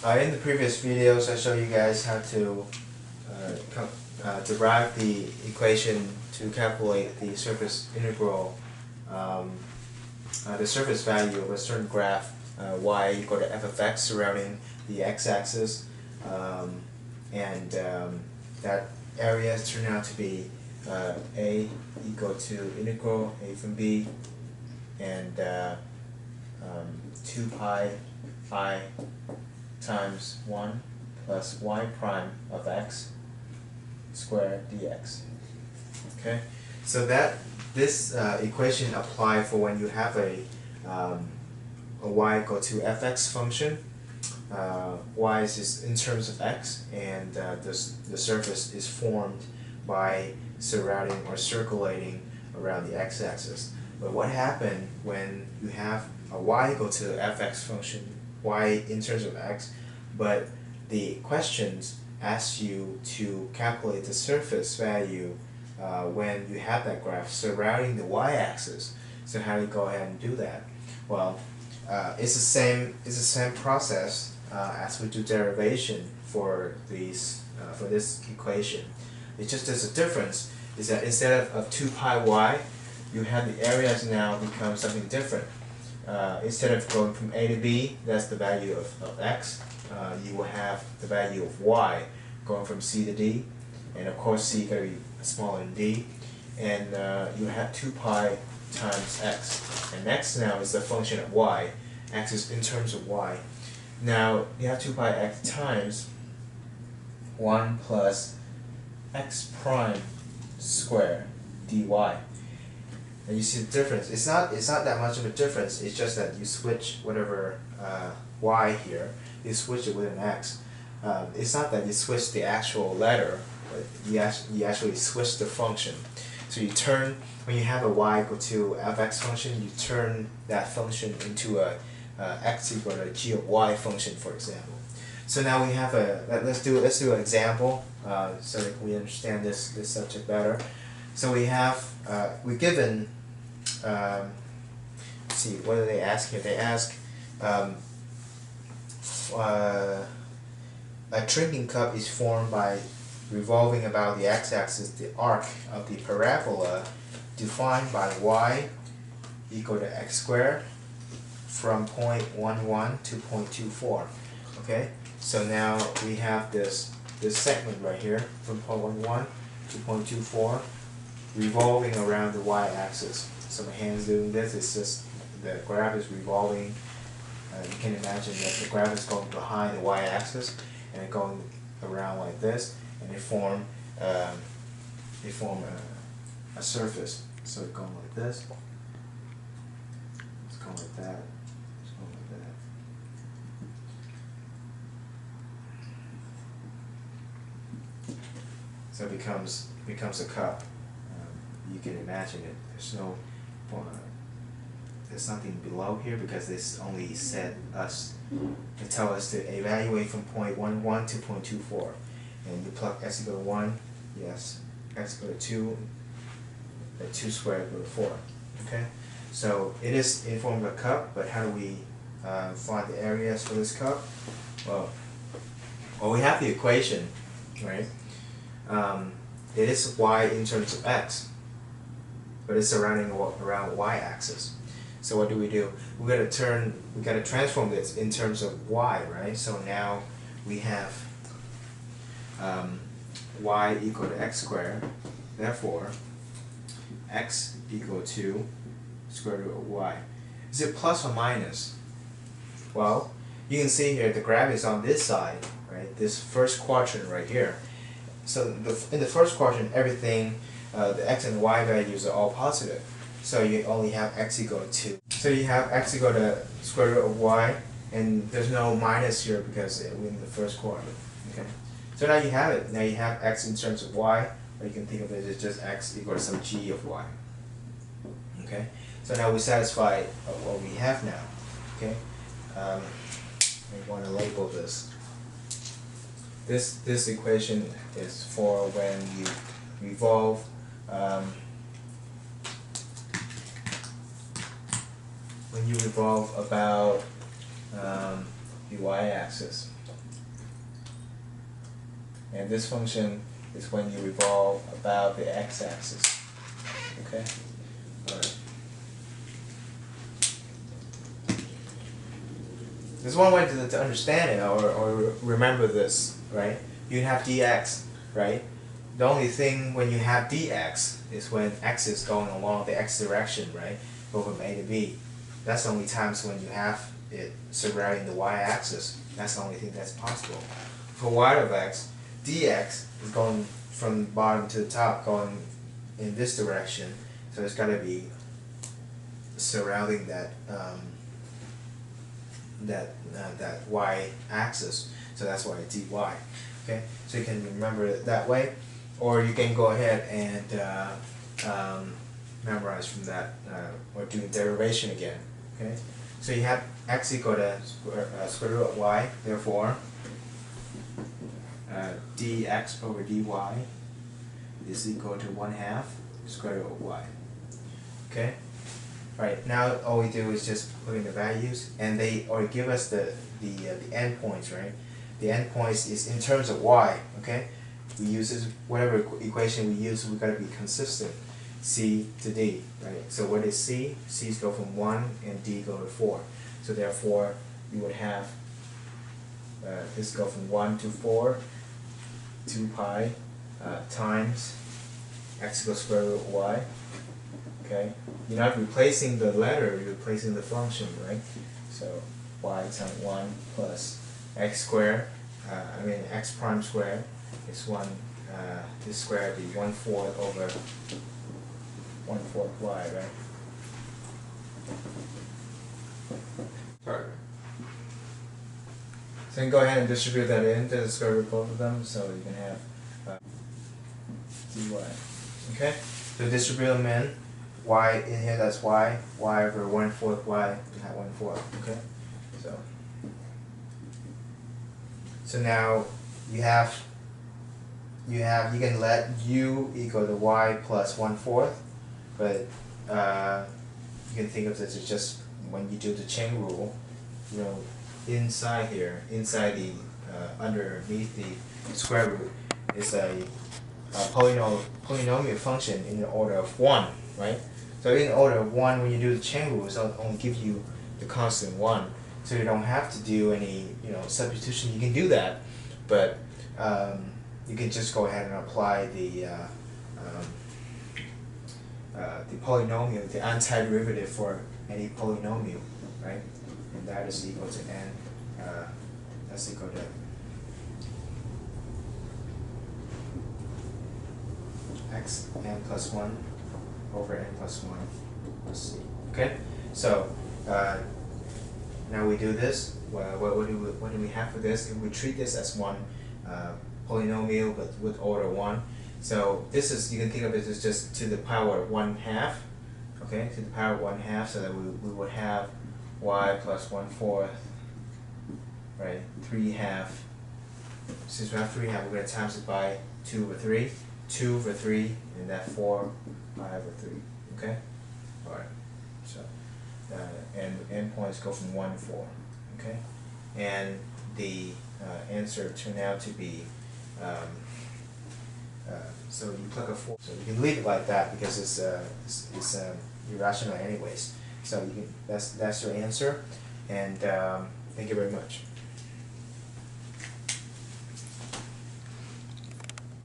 In the previous videos, I showed you guys how to derive the equation to calculate the surface integral, the surface value of a certain graph, y equal to f of x surrounding the x-axis, and that area turned out to be a equal to integral a from b and 2 pi I times 1 plus y prime of x squared dx. Okay, so this equation apply for when you have a y equal to fx function. Y is in terms of x, and the surface is formed by surrounding or circulating around the x-axis. But what happened when you have a y equal to fx function, y in terms of x, but the questions ask you to calculate the surface value when you have that graph surrounding the y-axis. So how do you go ahead and do that? Well, it's the same process as we do derivation for these for this equation. It's just there's a difference is that instead of 2 pi y, you have the areas now become something different. Instead of going from a to b, that's the value of x, you will have the value of y going from c to d, and of course c is going to be smaller than d, and you have 2 pi times x, and x now is a function of y, x is in terms of y. Now you have 2 pi x times 1 plus x prime squared dy. And you see the difference. It's not that much of a difference. It's just that you switch whatever y here, you switch it with an x. It's not that you switch the actual letter, but you actually switch the function. So you turn, when you have a y equal to fx function, you turn that function into a x equal to g of y function, for example. So now we have let's do an example so that we understand this subject better. So we have we're given let's see, what do they ask here? They ask a drinking cup is formed by revolving about the x-axis the arc of the parabola defined by y equal to x squared from point 11 to point 24. Okay, so now we have this segment right here from point 11 to point 24 revolving around the y-axis. So my hand's doing this, it's just the graph is revolving. You can imagine that the graph is going behind the y-axis and it going around like this, and they form a surface. So it's going like this, it's going like that, it's going like that. So it becomes a cup. You can imagine it. There's nothing below here because this only set us to tell us to evaluate from point 11 to point 24, and you plug x equal to 1, yes, x equal to 2, 2 squared equal to 4. Okay, so it is in form of a cup, but how do we find the areas for this cup? Well, we have the equation, right? It is y in terms of x, but it's surrounding around y-axis. So what do? We gotta transform this in terms of y, right? So now we have y equal to x squared. Therefore, x equal to square root of y. Is it plus or minus? Well, you can see here the graph is on this side, right? This first quadrant right here. So in the first quadrant, everything, the x and y values are all positive. So you only have x equal to 2. So you have x equal to square root of y, and there's no minus here because we're in the first quadrant. Okay. So now you have it. Now you have x in terms of y, or you can think of it as just x equal to some g of y. Okay. So now we satisfy what we have now. Okay. We want to label this. This equation is for when you revolve about the y-axis. and this function is when you revolve about the x-axis. Okay? Alright. There's one way to understand it or remember this, right? You have dx, right? The only thing when you have dx is when x is going along the x direction, right? Go from A to B. That's the only times when you have it surrounding the y-axis. That's the only thing that's possible. For y of x, dx is going from the bottom to the top, going in this direction. So it's got to be surrounding that that y-axis. So that's why it's dy. Okay, so you can remember it that way, or you can go ahead and memorize from that, or do derivation again. Okay, so you have x equal to square root of y. Therefore, dx over dy is equal to 1/2 square root of y. Okay. Right, now all we do is just put in the values, and they already give us the endpoints, right? The endpoints is in terms of y, okay? We use this, whatever equation we use, we gotta be consistent. C to D, right? So what is C? C's go from 1 and D go to 4. So therefore, you would have this go from 1 to 4, 2 pi times x equals square root of y. Okay, you're not replacing the letter, you're replacing the function, right? So y times 1 plus x squared, x prime squared is 1, this square would be 1/4 over 1/4 y, right? Perfect. So you can go ahead and distribute that into the square root of both of them, so you can have dy. Okay, so distribute them in. Y in here, that's y over 1/4 y, you have 1/4, okay? So now you can let u equal to y plus 1/4, but you can think of this as just when you do the chain rule, you know, inside here, inside the underneath the square root is a polynomial function in the order of 1, right? So in order of 1, when you do the chain rule, it'll only give you the constant 1. So you don't have to do any, substitution. You can do that, but you can just go ahead and apply the polynomial, the antiderivative for any polynomial, right? And that is equal to n. That's equal to x n plus 1 over n plus 1 plus c. Okay, so now we do this. What do we have for this? If we treat this as one polynomial but with order 1, so this is, you can think of it as just to the power 1/2. Okay, to the power 1/2, so that we would have y plus 1/4, right? 3/2. Since we have 3/2, we're going to times it by 2 over 3. 2 over 3, and that 4 over 3. Okay? Alright. So, and endpoints go from 1 to 4. Okay? And the answer turned out to be, so you plug a 4. So you can leave it like that because it's irrational anyways. So you can, that's your answer, and thank you very much.